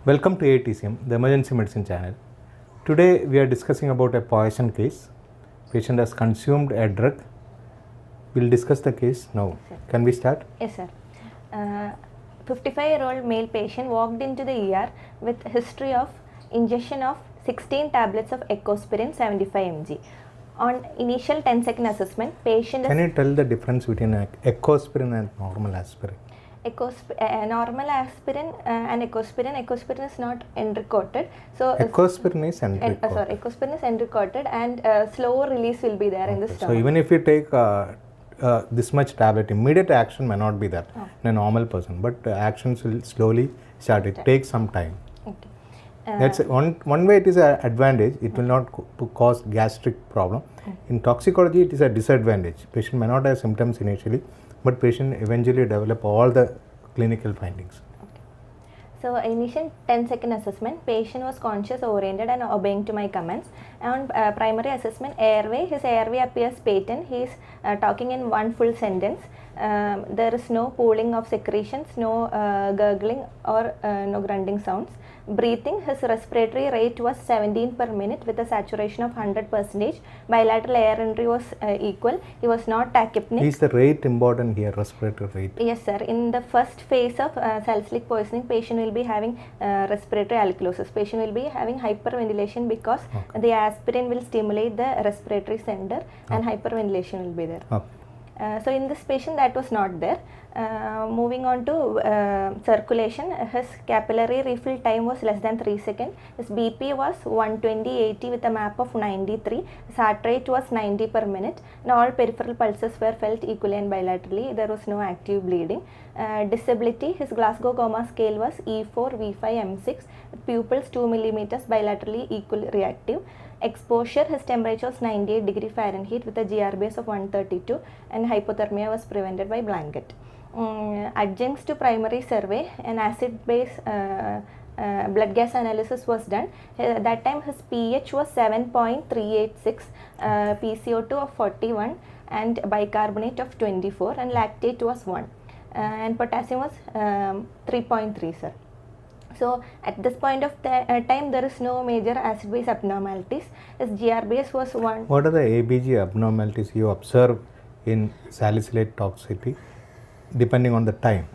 Welcome to ATCM, the Emergency Medicine channel. Today we are discussing about a poison case. Patient has consumed a drug. We'll discuss the case now. Sir. Can we start? Yes, sir. 55-year-old male patient walked into the ER with history of ingestion of 16 tablets of Ecosprin 75 mg. On initial 10-second assessment, patient Can you tell the difference between Ecosprin and normal aspirin? normal aspirin and Ecosprin is not end-coated. So Ecosprin is end-coated. Ecosprin is end-coated and slow release will be there in the stomach. So even if you take this much tablet, immediate action may not be there in a normal person, but actions will slowly start. It takes some time. Okay. That's one way it is an advantage. It will not cause gastric problem. In toxicology, it is a disadvantage. Patient may not have symptoms initially, but patient eventually develop all the clinical findings. So initial 10-second assessment, patient was conscious, oriented and obeying to my comments. On primary assessment, airway, his airway appears patent. He is talking in one full sentence. There is no pooling of secretions, no gurgling or no grunting sounds. Breathing, his respiratory rate was 17 per minute with a saturation of 100%. Bilateral air entry was equal. He was not tachypneic. Is the rate important here, respiratory rate? Yes, sir. In the first phase of salicylic poisoning, patient will be having respiratory alkalosis. Patient will be having hyperventilation because the aspirin will stimulate the respiratory center and hyperventilation will be there. So in this patient that was not there. Moving on to circulation, his capillary refill time was less than 3 seconds. His BP was 120/80 with a map of 93. His heart rate was 90 per minute. And all peripheral pulses were felt equally and bilaterally. There was no active bleeding. Disability, his Glasgow Coma scale was E4, V5, M6. Pupils 2 mm bilaterally equal reactive. Exposure, his temperature was 98 degree Fahrenheit with a GRBS of 132 and hypothermia was prevented by blanket. Adjuncts to primary survey, an acid-base blood gas analysis was done. That time his pH was 7.386, PCO2 of 41 and bicarbonate of 24 and lactate was 1 and potassium was 3.3, sir. So at this point of time there is no major acid-base abnormalities. His GRBS was 1. What are the ABG abnormalities you observe in salicylate toxicity depending on the time?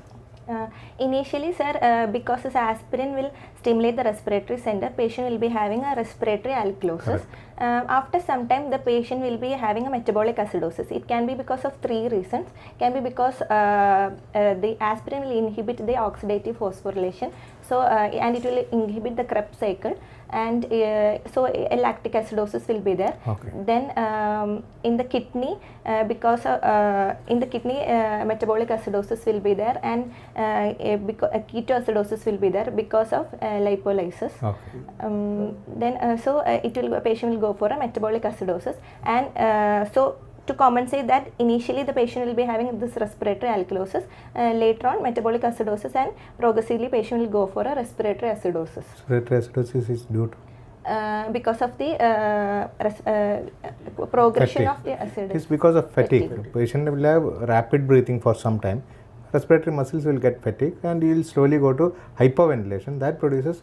Initially, sir, because this aspirin will stimulate the respiratory center, patient will be having a respiratory alkalosis. After some time, the patient will be having a metabolic acidosis. It can be because of 3 reasons. It can be because the aspirin will inhibit the oxidative phosphorylation, so and it will inhibit the Krebs cycle, and so a lactic acidosis will be there. Then in the kidney, because in the kidney metabolic acidosis will be there, and ketoacidosis will be there because of lipolysis. Then so it will patient will go for a metabolic acidosis, and so to compensate that, initially the patient will be having this respiratory alkalosis, later on metabolic acidosis, and progressively patient will go for a respiratory acidosis. Respiratory acidosis is due to? Because of the progression of the acidosis. It's because of fatigue. Patient will have rapid breathing for some time. Respiratory muscles will get fatigued and he will slowly go to hyperventilation. That produces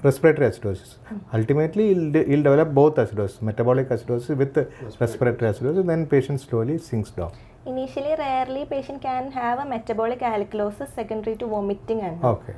respiratory acidosis. Ultimately, he'll develop both acidosis, metabolic acidosis with respiratory acidosis, then patient slowly sinks down. Initially, rarely patient can have a metabolic alkalosis secondary to vomiting and Okay.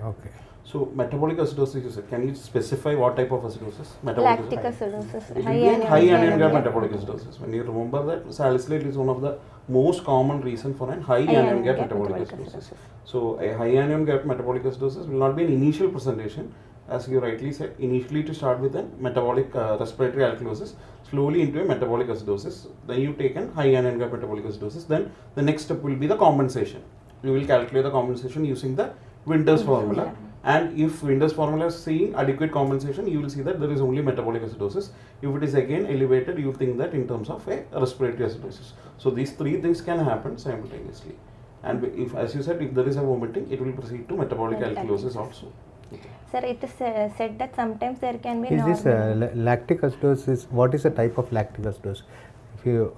So metabolic acidosis, you said, can you specify what type of acidosis? Lactic acidosis. It will be high anion gap metabolic acidosis. When you remember that, salicylate is one of the most common reason for a high anion gap metabolic acidosis. So a high anion gap metabolic acidosis will not be an initial presentation, as you rightly said, initially to start with a metabolic respiratory alkalosis, slowly into a metabolic acidosis. Then you take an high anion gap metabolic acidosis. Then the next step will be the compensation. You will calculate the compensation using the Winter's formula. And if Winter's formula is seeing adequate compensation, you will see that there is only metabolic acidosis. If it is again elevated, you think that in terms of a respiratory acidosis. So these 3 things can happen simultaneously. And if, as you said, if there is a vomiting, it will proceed to metabolic alkalosis also. Sir, it is said that sometimes there can be Is this lactic acidosis? What is the type of lactic acidosis? If you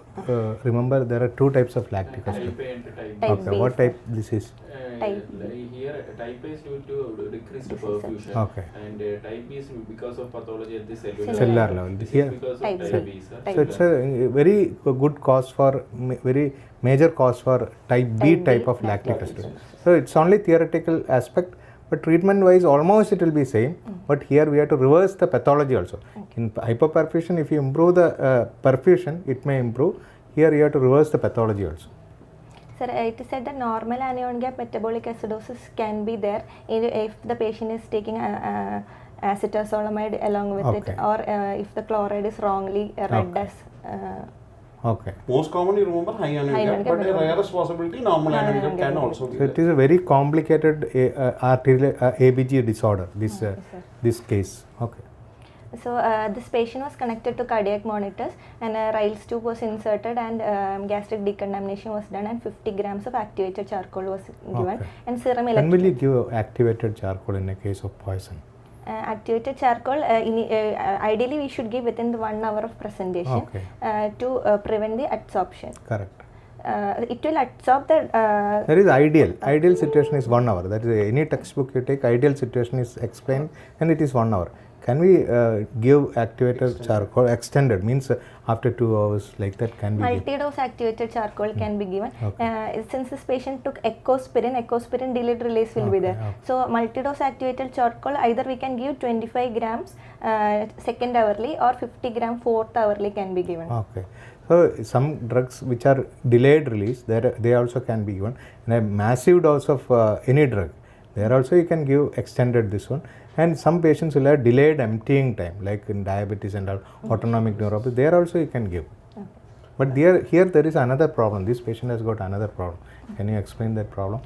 remember, there are two types of lactic acid. Type A and type B. Type Okay, B, what sir. type this is? Type Here, type A is due to decreased perfusion. Okay. And type B is because of pathology at the cellular, Cellular level. This Here- is because of Type type C. B, sir. Type So it's a very good cause for very major cause for type B Type type B of lactic lactic acid. So it's only theoretical aspect, but treatment wise almost it will be same. But here we have to reverse the pathology also. In hypoperfusion, if you improve the perfusion, it may improve. Here you have to reverse the pathology also. Sir, it is said that normal anion gap metabolic acidosis can be there if the patient is taking acetazolamide along with Okay. it, or if the chloride is wrongly read Okay. as Okay. Most commonly remember high anion High gap, anion gap, but a but rarest possibility normal Normal anion gap anion can gap. also be So it there. is a very complicated arterial ABG disorder. This Okay, sir. this case. Okay. So this patient was connected to cardiac monitors, and a Ryle's tube was inserted, and gastric decontamination was done, and 50 grams of activated charcoal was given, Okay. and serum When will you electrolyte. give activated charcoal in a case of poison? Activated charcoal, ideally we should give within the 1 hour of presentation Okay. to prevent the absorption. Correct. It will absorb the. That is ideal. Ideal situation is 1 hour. That is any textbook you take. Ideal situation is explained, and it is 1 hour. Can we give activated charcoal extended? Means after 2 hours, like that can be. given? Multi-dose activated charcoal can be given. Okay. Since this patient took ecospirin delayed release will be Okay, there. okay. So multi-dose activated charcoal, either we can give 25 grams second hourly, or 50 gram fourth hourly can be given. Okay. So some drugs which are delayed release, they also can be given. And a massive dose of any drug, there also you can give extended this one. And some patients will have delayed emptying time, like in diabetes and all, autonomic neuropathy. There also you can give. Okay. But here there is another problem. This patient has got another problem. Can you explain that problem?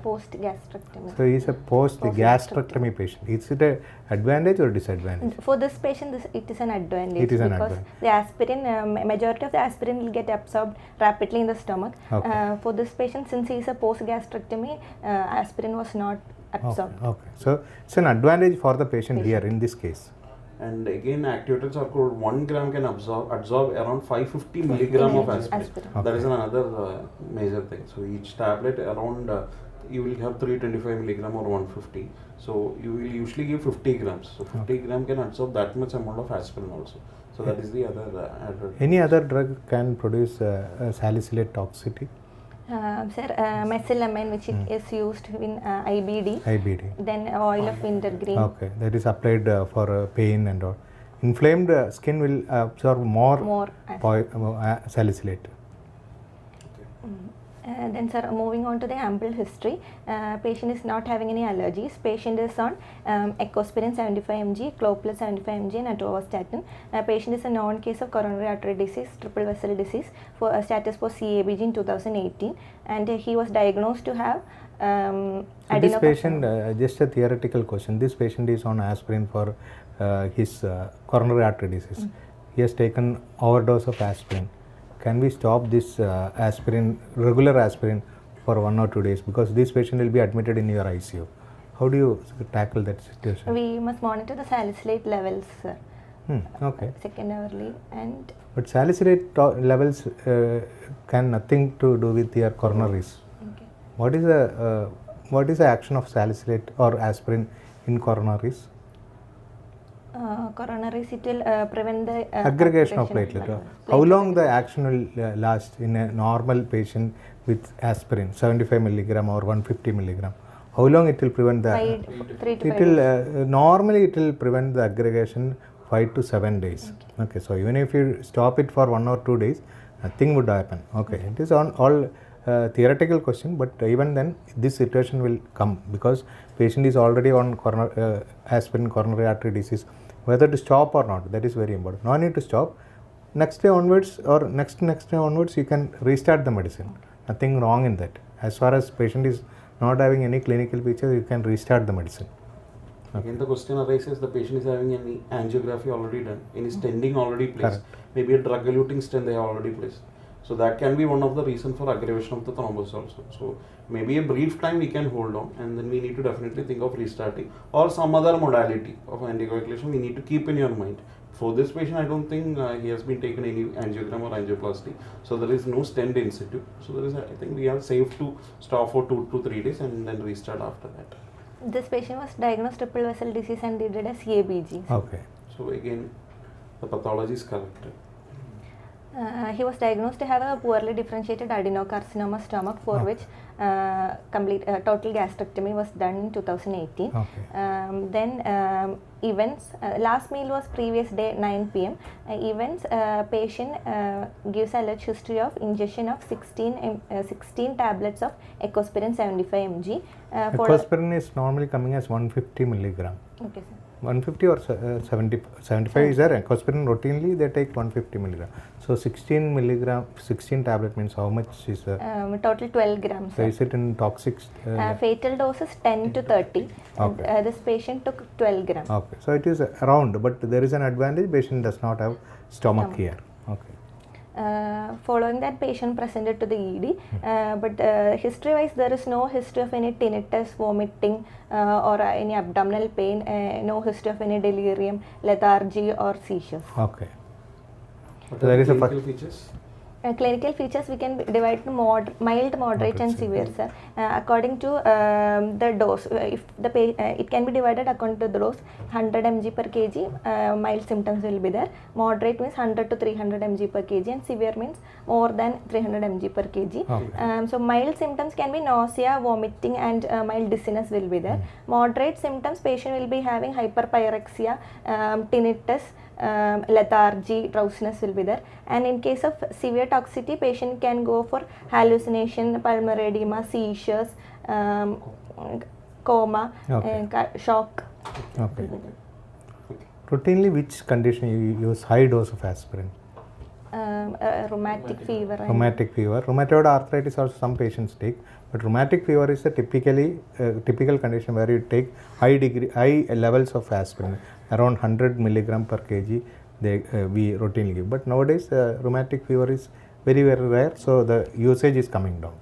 Post gastrectomy. So he is a post-gastrectomy patient. Is it an advantage or disadvantage? For this patient, it is an advantage, It is an because advantage. the aspirin, majority of the aspirin will get absorbed rapidly in the stomach. Okay. For this patient, since he is a post gastrectomy, aspirin was not absorbed. Okay. Okay. So it's an advantage for the patient here in this case. And again, activated charcoal 1 gram can absorb around 550 milligram of aspirin. Aspirin. That is another major thing. So each tablet around you will have 325 milligram or 150. So you will usually give 50 grams. So 50 gram can absorb that much amount of aspirin also. So that is the other added. Any other drug can produce salicylate toxicity? Sir, mesalamine, which is used in IBD, IBD. then oil of wintergreen. Okay, that is applied for pain and all. Inflamed skin will absorb more salicylate. Then sir, moving on to the ample history, patient is not having any allergies. Patient is on ecospirin 75 mg, cloplas 75 mg, and atorvastatin. Patient is a known case of coronary artery disease, triple vessel disease, for status for CABG in 2018, and he was diagnosed to have So this patient, just a theoretical question, this patient is on aspirin for his coronary artery disease. He has taken overdose of aspirin. Can we stop this aspirin, regular aspirin, for 1 or 2 days? Because this patient will be admitted in your ICU. How do you tackle that situation? We must monitor the salicylate levels, sir. Okay. Second hourly, and But salicylate levels can nothing to do with your coronaries. okay. What is the action of salicylate or aspirin in coronaries? Coronaries, it will prevent the Aggregation of platelet. How long the action will last in a normal patient with aspirin, 75 milligram or 150 milligram? How long it will prevent the? 3 to 5 It will days. normally it will prevent the aggregation 5 to 7 days. Okay, so even if you stop it for 1 or 2 days, nothing would happen. Okay, it is on all theoretical question, but even then this situation will come because patient is already on aspirin coronary artery disease. Whether to stop or not, that is very important. No need to stop. Next day onwards or next day onwards, you can restart the medicine. Nothing wrong in that. As far as patient is not having any clinical features, you can restart the medicine. Again, the question arises: the patient is having any angiography already done, any stenting already placed, maybe a drug-eluting stent they have already placed. So that can be one of the reasons for aggravation of the thrombosis also. So maybe a brief time we can hold on, and then we need to definitely think of restarting or some other modality of anticoagulation we need to keep in your mind. For this patient, I don't think he has been taken any angiogram or angioplasty, so there is no stent in situ. So there is, I think we are safe to stop for 2 to 3 days and then restart after that. This patient was diagnosed triple vessel disease and they did a CABG. Okay. So again, the pathology is correct. He was diagnosed to have a poorly differentiated adenocarcinoma stomach for Okay. which total gastrectomy was done in 2018. Okay. Then events, last meal was previous day 9 p.m. Events, patient gives alleged history of ingestion of 16 tablets of Ecosprin 75 mg. Ecosprin is normally coming as 150 milligram. Okay, sir. 150 or 75 is there. Ecosprin routinely they take 150 milligram. So 16 milligram, 16 tablet means how much is the? Total 12 grams. So Sir. is it in toxic? Fatal dose is 10 to 30. Okay. This patient took 12 grams. Okay, so it is around, but there is an advantage. Patient does not have stomach here. Okay. Following that, patient presented to the ED, but history-wise, there is no history of any tinnitus, vomiting, or any abdominal pain, no history of any delirium, lethargy, or seizures. Okay. What So are there the is a clinical features? Clinical features we can divide to mild, moderate, and severe, sir. According to the dose, if the it can be divided according to the dose. 100 mg per kg, mild symptoms will be there. Moderate means 100 to 300 mg per kg, and severe means more than 300 mg per kg. Okay. So mild symptoms can be nausea, vomiting, and mild dizziness will be there. Moderate symptoms, patient will be having hyperpyrexia, tinnitus, lethargy, drowsiness will be there, and in case of severe toxicity, patient can go for hallucination, pulmonary edema, seizures, coma, Okay. shock. Okay. Routinely, which condition you use high dose of aspirin? Rheumatic fever. and- Rheumatic fever. Rheumatoid arthritis also some patients take, but rheumatic fever is a typical condition where you take high levels of aspirin, around 100 milligram per kg. We routinely give, but nowadays rheumatic fever is very rare, so the usage is coming down.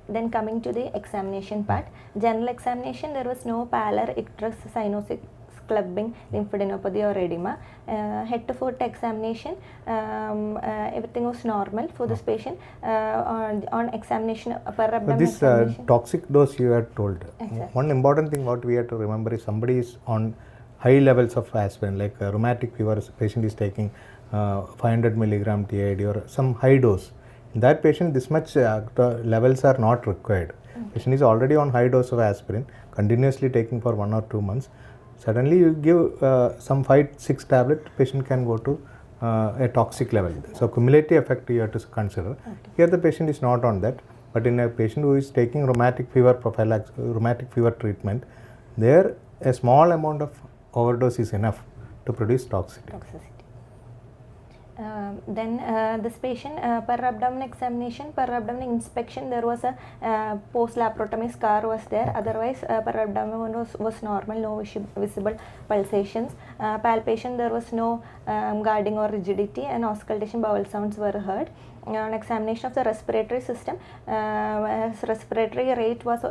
Then coming to the examination part, general examination, there was no pallor, icterus, cyanosis, clubbing, lymphadenopathy or edema. Head to foot examination, everything was normal for this patient. On examination, per But abdomen this examination. toxic dose you had told. Exactly. One important thing what we have to remember is somebody is on high levels of aspirin, like rheumatic fever, patient is taking 500 milligram TID or some high dose. In that patient, this much levels are not required. Patient is already on high dose of aspirin, continuously taking for 1 or 2 months. Suddenly you give some 5-6 tablet, patient can go to a toxic level. So cumulative effect you have to consider. Okay. Here the patient is not on that, but in a patient who is taking rheumatic fever prophylaxis, rheumatic fever treatment, there a small amount of overdose is enough to produce toxicity. Then this patient, per abdomen examination, per abdomen inspection, there was a post-laparotomy scar was there. Otherwise, per abdomen was normal, no visible pulsations. Palpation, there was no guarding or rigidity, and auscultation bowel sounds were heard. On examination of the respiratory system, respiratory rate was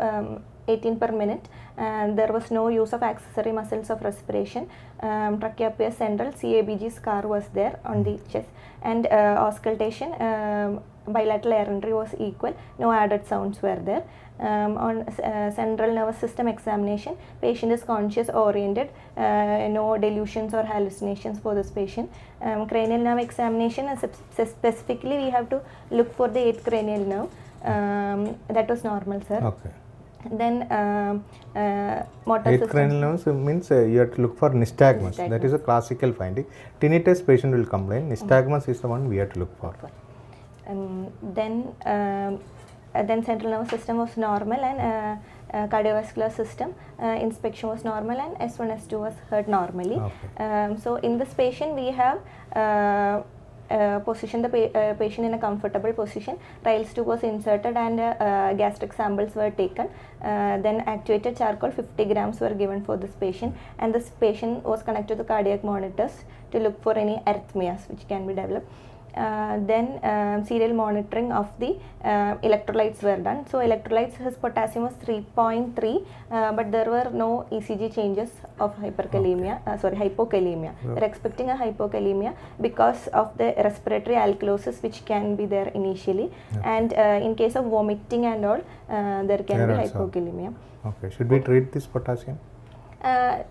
18 per minute, and there was no use of accessory muscles of respiration. Tracheopius central CABG scar was there on the chest, and auscultation, bilateral air entry was equal, no added sounds were there. On central nervous system examination, patient is conscious oriented, no delusions or hallucinations for this patient. Cranial nerve examination, specifically we have to look for the 8th cranial nerve, that was normal, sir. Okay. Then motor 8th system. cranial nerves means you have to look for nystagmus. That is a classical finding. Tinnitus patient will complain. Nystagmus is the one we have to look for. Then central nervous system was normal, and cardiovascular system inspection was normal, and S1, S2 was heard normally. Okay. So in this patient we have positioned the patient in a comfortable position. Trials tube was inserted, and gastric samples were taken. Then activated charcoal 50 grams were given for this patient, and this patient was connected to the cardiac monitors to look for any arrhythmias which can be developed. Then serial monitoring of the electrolytes were done. So electrolytes, his potassium was 3.3, but there were no ECG changes of hypokalemia. We're expecting a hypokalemia because of the respiratory alkalosis which can be there initially, and in case of vomiting and all, there can be hypokalemia. Okay, should we treat this potassium?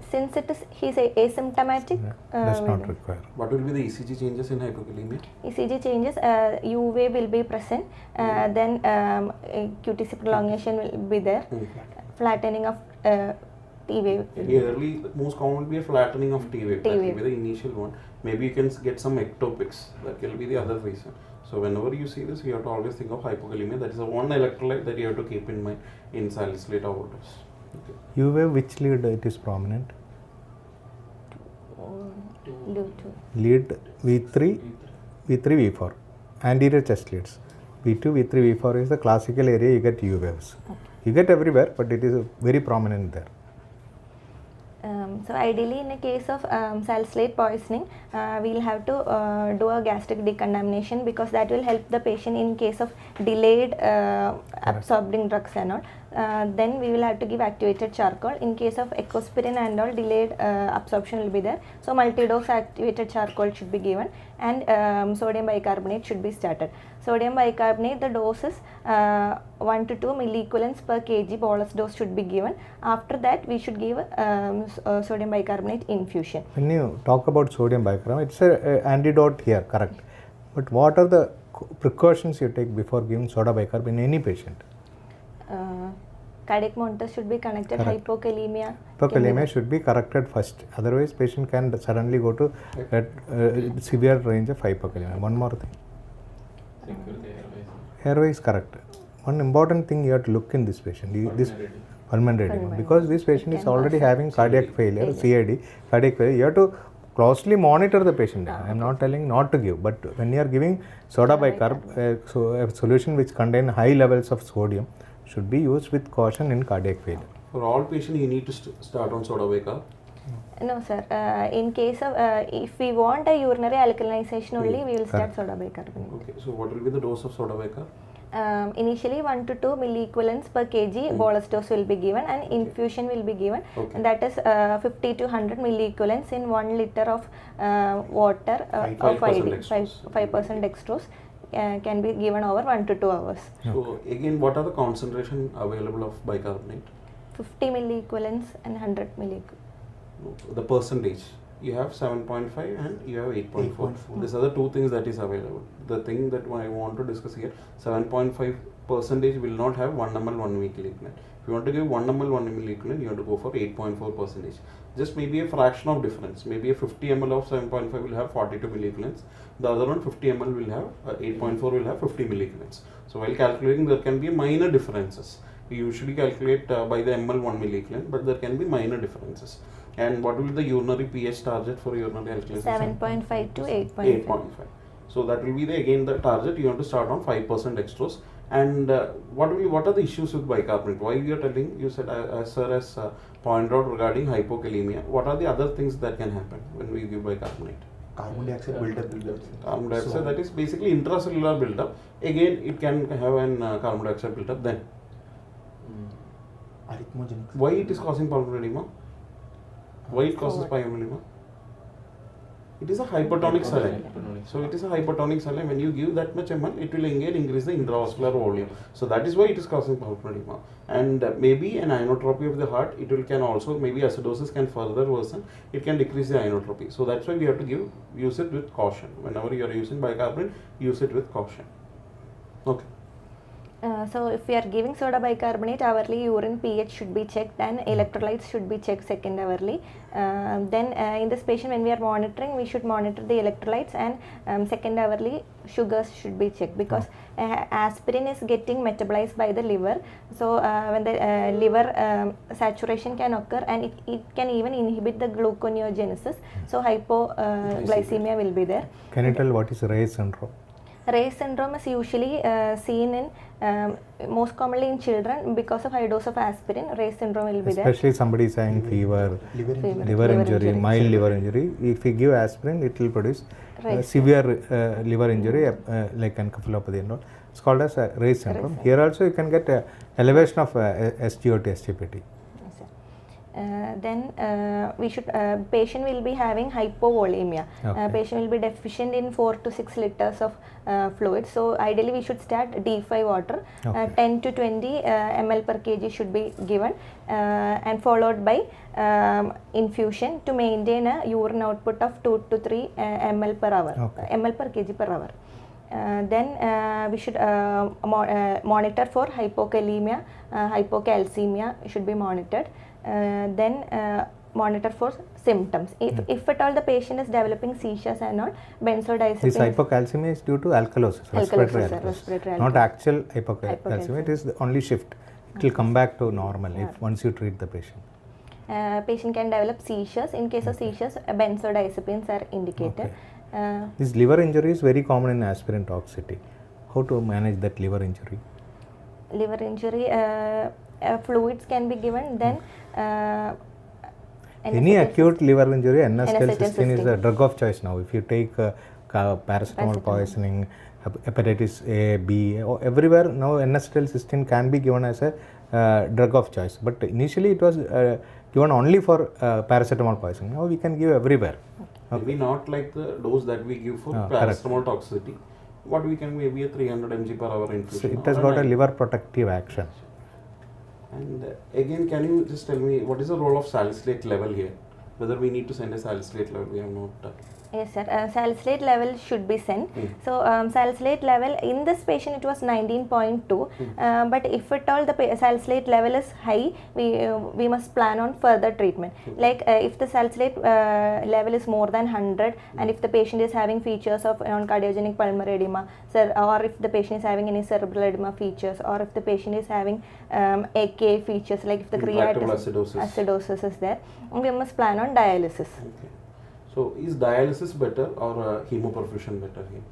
Since he's asymptomatic, Does not require. What will be the ECG changes in hypokalemia? ECG changes, UV will be present, then QTC prolongation will be there, flattening of T wave. Early, most common will be a flattening of T wave. That will be the initial one. Maybe you can get some ectopics. That will be the other reason. So whenever you see this, you have to always think of hypokalemia. That is the one electrolyte that you have to keep in mind in salicylate overdose. Okay. U wave, which lead it is prominent? Lead V3, V4. Anterior chest leads. V2, V3, V4 is the classical area you get U waves. You get everywhere, but it is very prominent there. So ideally, in a case of salicylate poisoning, we'll have to do a gastric decontamination, because that will help the patient in case of delayed absorbing drugs and all. Then we will have to give activated charcoal. In case of ecospirin and all, delayed absorption will be there. So multi-dose activated charcoal should be given, and sodium bicarbonate should be started. Sodium bicarbonate, the doses 1 to 2 milliequivalents per kg bolus dose should be given. After that, we should give sodium bicarbonate infusion. When you talk about sodium bicarbonate, it's an antidote here, correct? But what are the precautions you take before giving soda bicarb in any patient? Cardiac monitors should be connected. Correct. Hypokalemia. Hypokalemia should be corrected first. Otherwise, patient can suddenly go to that severe range of hypokalemia. One more thing. Secure the airways. Airway is correct. One important thing you have to look in this patient. This pulmonary edema, because this patient is already having cardiac failure, CID, cardiac failure. You have to closely monitor the patient. I am not telling not to give, but when you are giving soda bicarb, so a solution which contain high levels of sodium should be used with caution in cardiac failure. For all patients, you need to start on soda bicarb. No, sir. In case of if we want a urinary alkalinization only, we will start soda bicarbonate. Okay, so what will be the dose of soda bicarb? Initially 1 to 2 milliequivalents per kg bolus dose will be given, and infusion will be given, and that is 50 to 100 milliequivalents in 1 liter of water of 5% dextrose can be given over 1 to 2 hours. So again, what are the concentration available of bicarbonate? 50 milliequivalents and 100 milliequivalents. The percentage. You have 7.5 and you have 8.4. These are the two things that is available. The thing that I want to discuss here, 7.5% will not have 1 ml 1 weekly equivalent. If you want to give 1 ml 1 weekly equivalent, you have to go for 8.4%. Just maybe a fraction of difference. Maybe a 50 ml of 7.5 will have 42 milliequivalents. The other one, 50 ml will have 8.4 will have 50 milliequivalents. So while calculating, there can be minor differences. We usually calculate by the ml 1 milliequivalent, but there can be minor differences. And what will be the urinary pH target for urinary alkalinization? 7.5 to 8.5. 8.5. So that will be again the target. You have to start on 5% dextrose. And what are the issues with bicarbonate? Why you are telling? You said as sir has pointed out regarding hypokalemia. What are the other things that can happen when we give bicarbonate? Carbon dioxide buildup. Carbon dioxide, that is basically intracellular buildup. Again, it can have an carbon dioxide buildup. Then Arrhythmogenic. why it is causing pulmonary edema? Why it causes pulmonary edema? It is a hypertonic saline. So it is a hypertonic saline. When you give that much ml, it will again increase the intravascular volume. So that is why it is causing pulmonary edema. And maybe an inotropy of the heart. It will can also, maybe acidosis can further worsen. It can decrease the inotropy. So that's why we have to use it with caution. Whenever you are using bicarbonate, use it with caution. Okay. So if we are giving soda bicarbonate, hourly urine pH should be checked, and electrolytes should be checked second hourly. Then in this patient, when we are monitoring, we should monitor the electrolytes, and second hourly sugars should be checked, because aspirin is getting metabolized by the liver. So when the liver saturation can occur, and it can even inhibit the gluconeogenesis. So hypoglycemia will be there. Can you tell what is Reye syndrome? Ray's syndrome is usually seen in most commonly in children because of high dose of aspirin. Ray's syndrome will be there. Especially somebody is having fever, liver injury, mild liver injury. If we give aspirin, it will produce severe liver injury like encephalopathy and all. It's called as Ray's syndrome. Here also you can get elevation of SGOT, SGPT. Then we should patient will be having hypovolemia. Patient will be deficient in 4 to 6 liters of fluid. So ideally we should start D5 water. 10 to 20 ml per kg should be given and followed by infusion to maintain a urine output of 2 to 3 ml per hour, ml per kg per hour. Then we should monitor for hypokalemia, hypocalcemia should be monitored. Then monitor for symptoms. If at all the patient is developing seizures and all, benzodiazepines. This hypocalcemia is due to alkalosis, respiratory alkalosis. Not actual hypocalcemia, it is the only shift. It will come back to normal if once you treat the patient. Patient can develop seizures. In case of seizures, benzodiazepines are indicated. This liver injury is very common in aspirin toxicity. How to manage that liver injury? Liver injury, fluids can be given. Then any acute liver injury, N-acetylcysteine is the drug of choice now. If you take paracetamol poisoning, hepatitis A, B, everywhere now N-acetylcysteine can be given as a drug of choice. But initially it was given only for paracetamol poisoning. Now we can give everywhere. Maybe not like the dose that we give for paracetamol toxicity. What we can maybe a 300 mg per hour infusion. So it has got a liver protective action. And again, can you just tell me what is the role of salicylate level here? Whether we need to send a salicylate level, we have not. Yes, sir. Salicylate level should be sent. So salicylate level in this patient it was 19.2. But if at all the salicylate level is high, we must plan on further treatment. Like if the salicylate level is more than 100, and if the patient is having features of non-cardiogenic pulmonary edema, or if the patient is having any cerebral edema features, or if the patient is having AK features, like if the creatinine acidosis is there, we must plan on dialysis. So, is dialysis better or hemoperfusion better here?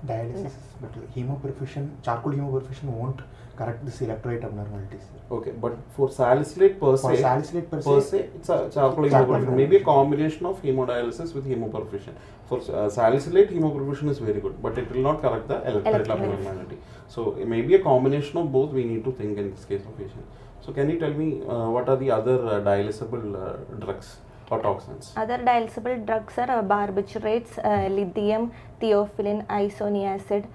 Dialysis is better. Hemoperfusion, charcoal hemoperfusion won't correct this electrolyte abnormalities. Okay, but for salicylate per se, it's a charcoal hemoperfusion. Maybe a combination of hemodialysis with hemoperfusion. For salicylate, hemoperfusion is very good, but it will not correct the electrolyte abnormality. So, maybe a combination of both we need to think in this case of patient. So, can you tell me what are the other dialysable drugs? Toxins. Other dialysable drugs are barbiturates, lithium, theophylline, isoniazid,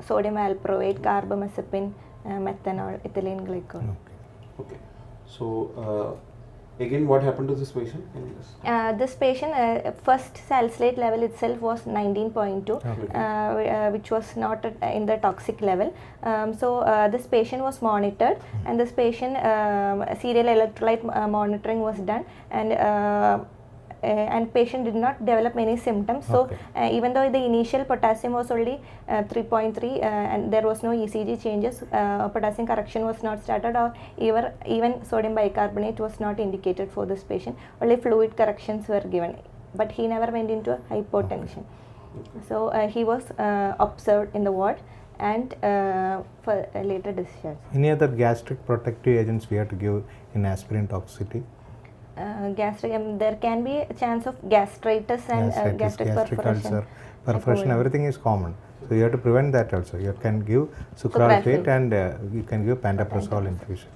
sodium alprovate, carbamazepine, methanol, ethylene glycol. Okay. So again, what happened to this patient? This patient, first salicylate level itself was 19.2, which was not in the toxic level. So this patient was monitored, and this patient serial electrolyte monitoring was done, and patient did not develop any symptoms. So even though the initial potassium was only 3.3 and there was no ECG changes, potassium correction was not started, or even sodium bicarbonate was not indicated for this patient. Only fluid corrections were given, but he never went into hypotension. So he was observed in the ward and for later discharge. Any other gastric protective agents we have to give in aspirin toxicity? Gastric, there can be a chance of gastritis and gastric perforation. Perforation, everything is common. So you have to prevent that also. You can give sucralfate and you can give pantoprazole infusion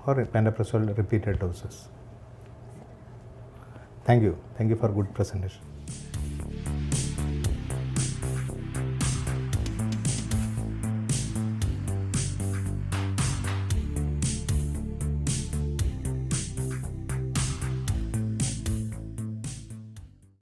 or pantoprazole repeated doses. Thank you. Thank you for good presentation.